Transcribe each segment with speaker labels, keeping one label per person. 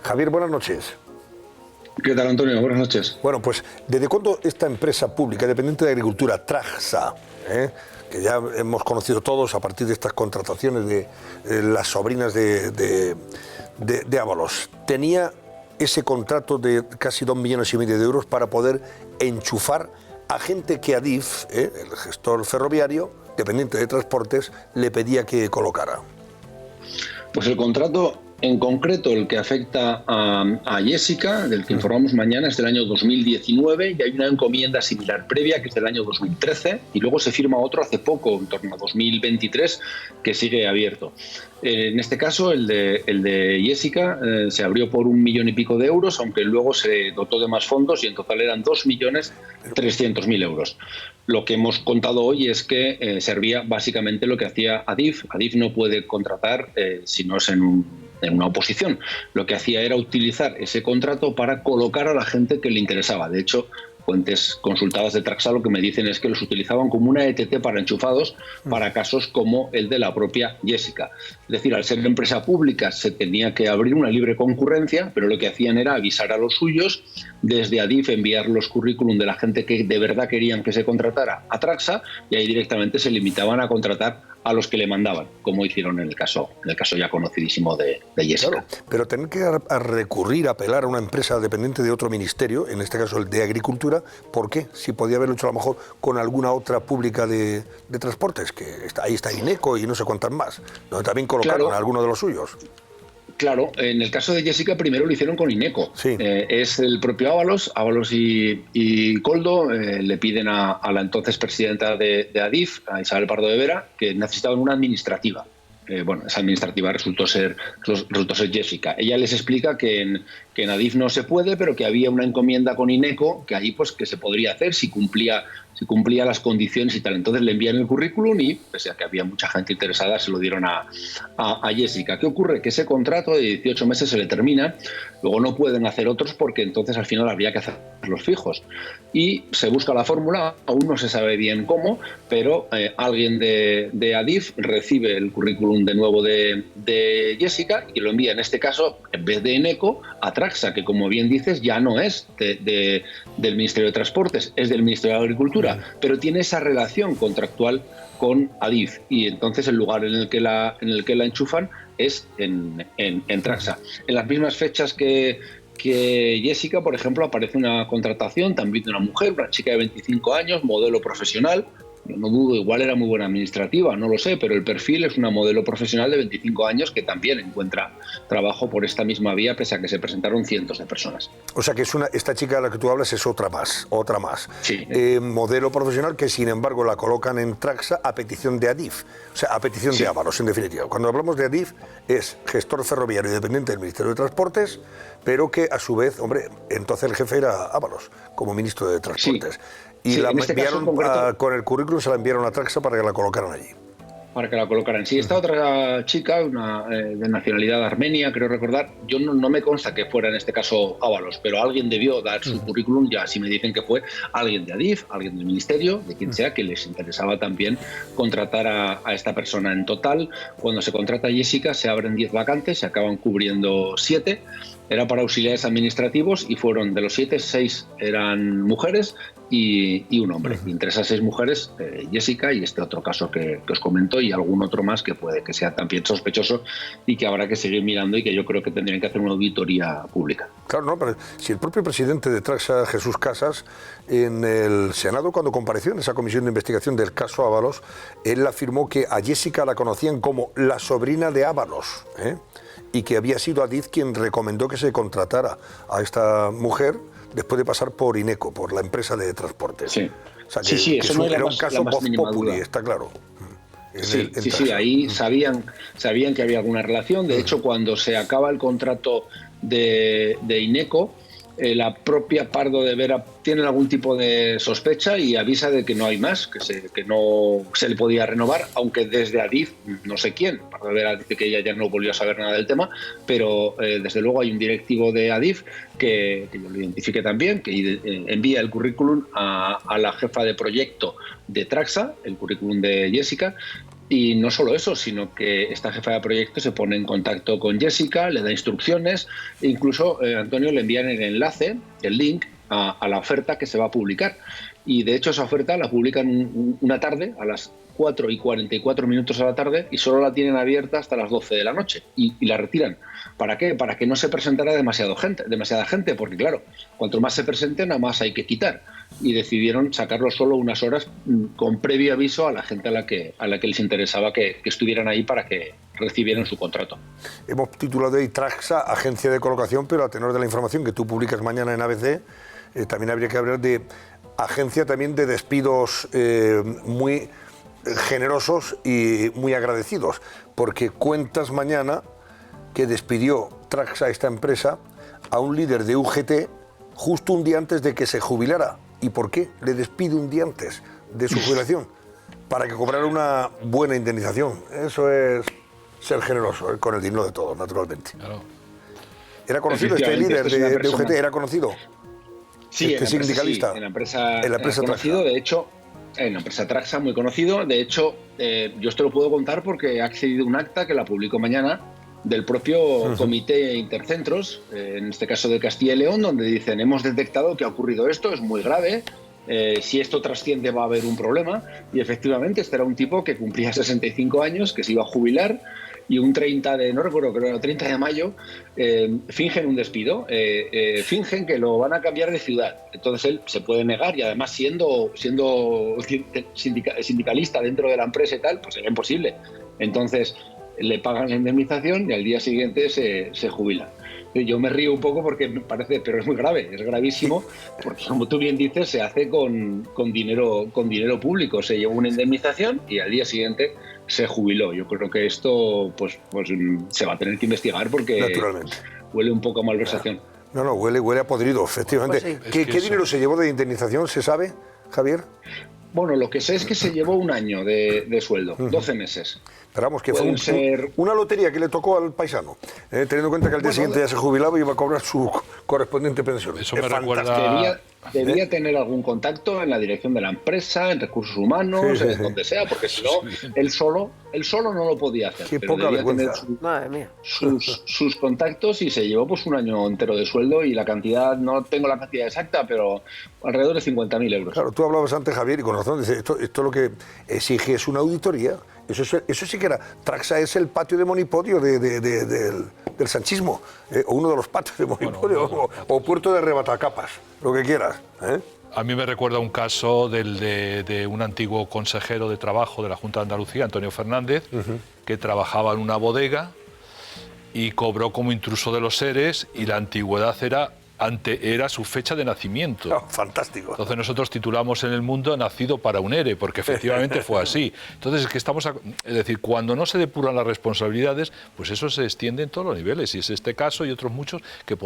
Speaker 1: Javier, buenas noches.
Speaker 2: ¿Qué tal, Antonio? Buenas noches.
Speaker 1: Bueno, pues, ¿desde cuándo esta empresa pública dependiente de Agricultura, Tragsa, que ya hemos conocido todos a partir de estas contrataciones de las sobrinas de Ábalos, tenía ese contrato de casi 2,5 millones de euros para poder enchufar a gente que Adif, el gestor ferroviario, dependiente de transportes, le pedía que colocara?
Speaker 2: Pues el contrato en concreto, el que afecta a Jessica, del que informamos mañana, es del año 2019 y hay una encomienda similar previa que es del año 2013 y luego se firma otro hace poco, en torno a 2023, que sigue abierto. En este caso, el de Jessica se abrió por 1 millón y pico de euros, aunque luego se dotó de más fondos y en total eran 2.300.000 euros. Lo que hemos contado hoy es que servía básicamente lo que hacía Adif. Adif no puede contratar si no es en una oposición. Lo que hacía era utilizar ese contrato para colocar a la gente que le interesaba. De hecho, fuentes consultadas de Tragsa lo que me dicen es que los utilizaban como una ETT para enchufados para casos como el de la propia Jessica. Es decir, al ser una empresa pública se tenía que abrir una libre concurrencia, pero lo que hacían era avisar a los suyos, desde Adif enviar los currículum de la gente que de verdad querían que se contratara a Tragsa y ahí directamente se limitaban a contratar a los que le mandaban, como hicieron en el caso ya conocidísimo de Jessica.
Speaker 1: Claro, pero tener que recurrir, apelar a una empresa dependiente de otro ministerio, en este caso el de Agricultura, ¿por qué? Si podía haberlo hecho a lo mejor con alguna otra pública de transportes, que ahí está INECO y no sé cuántas más, donde también colocaron a alguno de los suyos.
Speaker 2: Claro, en el caso de Jessica primero lo hicieron con INECO.
Speaker 1: Sí.
Speaker 2: Es el propio Ábalos y Koldo le piden a la entonces presidenta de Adif, a Isabel Pardo de Vera, que necesitaban una administrativa. Esa administrativa resultó ser Jessica. Ella les explica que en Adif no se puede, pero que había una encomienda con INECO que ahí pues que se podría hacer si cumplía las condiciones y tal. Entonces le envían el currículum y, pese a que había mucha gente interesada, se lo dieron a Jessica. ¿Qué ocurre? Que ese contrato de 18 meses se le termina, luego no pueden hacer otros porque entonces al final habría que hacer los fijos. Y se busca la fórmula, aún no se sabe bien cómo, pero alguien de Adif recibe el currículum de nuevo de Jessica y lo envía, en este caso, en vez de INECO, a Tragsa, que como bien dices ya no es del Ministerio de Transportes, es del Ministerio de Agricultura, pero tiene esa relación contractual con Adif y entonces el lugar en el que la enchufan es en Tragsa. En las mismas fechas que Jessica, por ejemplo, aparece una contratación también de una mujer, una chica de 25 años, modelo profesional. Yo no dudo, igual era muy buena administrativa, no lo sé, pero el perfil es una modelo profesional de 25 años que también encuentra trabajo por esta misma vía, pese a que se presentaron cientos de personas.
Speaker 1: O sea que esta chica de la que tú hablas es otra más.
Speaker 2: Sí.
Speaker 1: Modelo profesional que sin embargo la colocan en Tragsa a petición de Adif, o sea, a petición de Ábalos, en definitiva. Cuando hablamos de Adif es gestor ferroviario dependiente del Ministerio de Transportes, pero que a su vez, entonces el jefe era Ábalos, como ministro de Transportes. Y la enviaron con el currículum, se la enviaron a Tragsa para que la colocaran allí.
Speaker 2: Para que la colocaran. Sí, esta otra chica, de nacionalidad armenia, creo recordar, yo no me consta que fuera en este caso Ábalos, pero alguien debió dar su currículum, ya si me dicen que fue alguien de Adif, alguien del ministerio, de quien sea, que les interesaba también contratar a esta persona. En total, cuando se contrata a Jessica, se abren 10 vacantes, se acaban cubriendo 7. Era para auxiliares administrativos y fueron de los 7, 6 eran mujeres y un hombre. Y entre esas 6 mujeres, Jessica y este otro caso que os comento y algún otro más que puede que sea también sospechoso y que habrá que seguir mirando y que yo creo que tendrían que hacer una auditoría pública.
Speaker 1: Claro, no, pero si el propio presidente de Tragsa, Jesús Casas, en el Senado cuando compareció en esa comisión de investigación del caso Ábalos, él afirmó que a Jessica la conocían como la sobrina de Ábalos, y que había sido Adif quien recomendó que se contratara a esta mujer después de pasar por INECO, por la empresa de transportes.
Speaker 2: Sí,
Speaker 1: o sea, que
Speaker 2: eso no
Speaker 1: era un caso voz populi, está claro.
Speaker 2: Sí, ahí sabían que había alguna relación. De hecho, cuando se acaba el contrato de INECO, la propia Pardo de Vera tiene algún tipo de sospecha y avisa de que no hay más, que no se le podía renovar, aunque desde Adif, no sé quién, Pardo de Vera dice que ella ya no volvió a saber nada del tema, pero desde luego hay un directivo de Adif que yo lo identifique también, que envía el currículum a la jefa de proyecto de Tragsa, el currículum de Jessica, Y no solo eso, sino que esta jefa de proyecto se pone en contacto con Jessica, le da instrucciones, e incluso Antonio le envían el enlace, el link, a la oferta que se va a publicar. Y de hecho esa oferta la publican una tarde, a las 4:44 de la tarde, y solo la tienen abierta hasta las 12 de la noche. Y la retiran. ¿Para qué? Para que no se presentara demasiada gente, porque claro, cuanto más se presenten, a más hay que quitar. Y decidieron sacarlo solo unas horas con previo aviso a la gente a la que les interesaba que estuvieran ahí para que recibieran su contrato.
Speaker 1: Hemos titulado ahí Traxa, agencia de colocación, pero a tenor de la información que tú publicas mañana en ABC, también habría que hablar de agencia también de despidos muy generosos y muy agradecidos, porque cuentas mañana que despidió Traxa, esta empresa, a un líder de UGT justo un día antes de que se jubilara. ¿Y por qué le despide un día antes de su jubilación? Para que cobrara una buena indemnización. Eso es ser generoso, con el dinero de todos, naturalmente. Claro. ¿Era conocido este líder de UGT? ¿Era conocido?
Speaker 2: Sí,
Speaker 1: este sindicalista.
Speaker 2: Sí, en la empresa conocido, de hecho, en la empresa Traxa, muy conocido. De hecho, yo esto lo puedo contar porque ha accedido un acta que la publico mañana del propio Comité Intercentros, en este caso de Castilla y León, donde dicen: hemos detectado que ha ocurrido esto, es muy grave, si esto trasciende va a haber un problema. Y efectivamente este era un tipo que cumplía 65 años, que se iba a jubilar, y un 30 de, no recuerdo, creo, 30 de mayo, fingen un despido, fingen que lo van a cambiar de ciudad. Entonces él se puede negar, y además siendo sindicalista dentro de la empresa y tal, pues era imposible. Entonces le pagan la indemnización y al día siguiente se jubila. Yo me río un poco porque me parece, pero es muy grave, es gravísimo, porque como tú bien dices, se hace con dinero público. Se llevó una indemnización y al día siguiente se jubiló. Yo creo que esto pues se va a tener que investigar porque
Speaker 1: naturalmente
Speaker 2: huele un poco a malversación.
Speaker 1: No, huele a podrido, efectivamente.
Speaker 3: Pues sí.
Speaker 1: ¿Qué dinero se llevó de indemnización, se sabe, Javier?
Speaker 2: Bueno, lo que sé es que se llevó un año de sueldo, 12 meses.
Speaker 1: Pero vamos, que fue una lotería que le tocó al paisano, teniendo en cuenta que al día siguiente ya se jubilaba y iba a cobrar su correspondiente pensión.
Speaker 4: Eso me recuerda...
Speaker 2: Debía tener algún contacto en la dirección de la empresa, en recursos humanos, donde sea, porque si no, él solo no lo podía hacer.
Speaker 1: Qué
Speaker 2: pero
Speaker 1: poca
Speaker 2: debía
Speaker 1: vergüenza.
Speaker 2: tener sus contactos, y se llevó pues un año entero de sueldo, y la cantidad, no tengo la cantidad exacta, pero alrededor de 50.000 euros.
Speaker 1: Claro, tú hablabas antes, Javier, y con razón, dice, esto lo que exige es una auditoría. Eso sí que era. Traxa es el patio de monipodio del sanchismo, o uno de los patios de monipodio, o puerto de rebatacapas, lo que quieras.
Speaker 4: A mí me recuerda un caso de un antiguo consejero de trabajo de la Junta de Andalucía, Antonio Fernández, que trabajaba en una bodega y cobró como intruso de los ERES, y la antigüedad era su fecha de nacimiento.
Speaker 1: Oh, fantástico.
Speaker 4: Entonces nosotros titulamos en El Mundo "Nacido para un ERE", porque efectivamente fue así. Entonces es decir, cuando no se depuran las responsabilidades, pues eso se extiende en todos los niveles, y es este caso y otros muchos que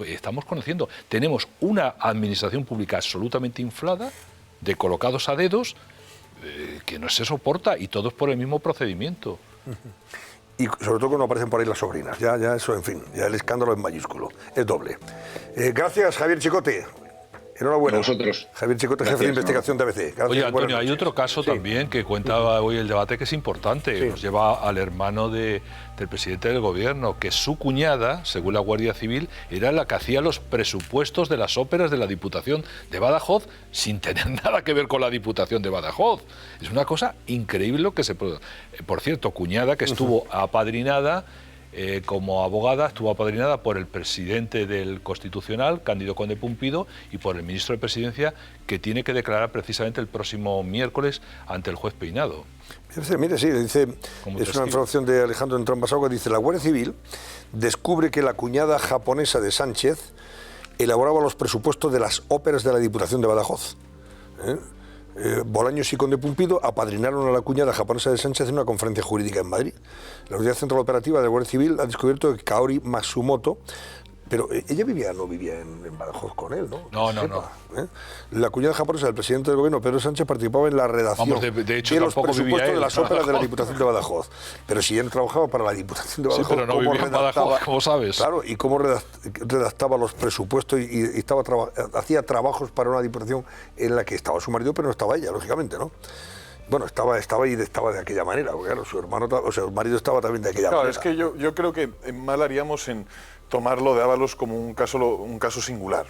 Speaker 4: estamos conociendo. Tenemos una administración pública absolutamente inflada, de colocados a dedos, que no se soporta, y todos por el mismo procedimiento.
Speaker 1: Y sobre todo cuando aparecen por ahí las sobrinas, ya eso, en fin, ya el escándalo es mayúsculo, es doble. Gracias, Javier Chicote. Enhorabuena.
Speaker 2: A vosotros.
Speaker 1: Javier Chicote, jefe de investigación de ABC. Gracias.
Speaker 4: Oye, Antonio, hay otro caso también que cuenta hoy el debate, que es importante.
Speaker 1: Sí.
Speaker 4: Nos lleva al hermano del presidente del gobierno, que su cuñada, según la Guardia Civil, era la que hacía los presupuestos de las óperas de la Diputación de Badajoz, sin tener nada que ver con la Diputación de Badajoz. Es una cosa increíble lo que se puede... Por cierto, cuñada que estuvo apadrinada... como abogada, estuvo apadrinada por el presidente del Constitucional, Cándido Conde Pumpido, y por el ministro de Presidencia, que tiene que declarar precisamente el próximo miércoles ante el juez Peinado.
Speaker 1: Mire, sí, dice, es una información de Alejandro Entrón Basago, que dice: la Guardia Civil descubre que la cuñada japonesa de Sánchez elaboraba los presupuestos de las óperas de la Diputación de Badajoz. Bolaños y Conde Pumpido apadrinaron a la cuñada japonesa de Sánchez en una conferencia jurídica en Madrid. La Unidad Central Operativa de la Guardia Civil ha descubierto que Kaori Matsumoto, pero ella no vivía en Badajoz con él, ¿no?
Speaker 4: No.
Speaker 1: La cuñada japonesa del presidente del gobierno, Pedro Sánchez, participaba en la redacción
Speaker 4: de hecho,
Speaker 1: de los
Speaker 4: tampoco
Speaker 1: presupuestos
Speaker 4: vivía
Speaker 1: de las óperas de la Diputación de Badajoz. Pero si él trabajaba para la Diputación de Badajoz,
Speaker 4: sí, pero no vivía en Badajoz, como sabes.
Speaker 1: Claro, y cómo redactaba los presupuestos y hacía trabajos para una Diputación en la que estaba su marido, pero no estaba ella, lógicamente, ¿no? bueno, estaba de aquella manera, porque claro, su hermano, o sea, su marido estaba también de aquella manera.
Speaker 3: Es que yo creo que mal haríamos en tomarlo de Ábalos como un caso singular,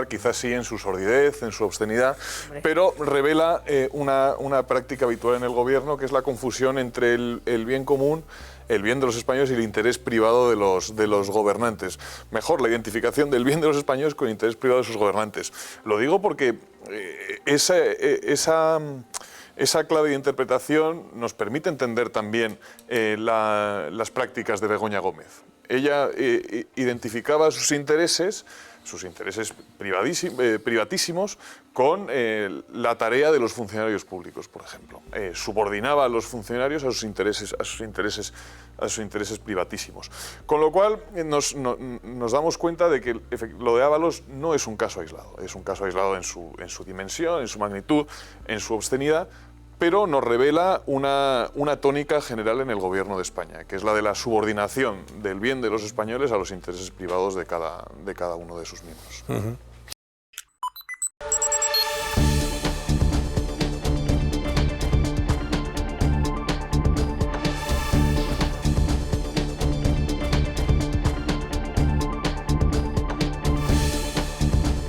Speaker 3: quizás sí en su sordidez, en su obscenidad, pero revela una práctica habitual en el gobierno, que es la confusión entre el bien común, el bien de los españoles y el interés privado de los gobernantes. Mejor la identificación del bien de los españoles con el interés privado de sus gobernantes. Lo digo porque esa clave de interpretación nos permite entender también las prácticas de Begoña Gómez. Ella identificaba sus intereses privatísimos con la tarea de los funcionarios públicos, por ejemplo. Subordinaba a los funcionarios a sus intereses privatísimos. Con lo cual nos damos cuenta de que lo de Ábalos no es un caso aislado. Es un caso aislado en su dimensión, en su magnitud, en su obscenidad, pero nos revela una tónica general en el gobierno de España, que es la de la subordinación del bien de los españoles a los intereses privados de cada uno de sus miembros.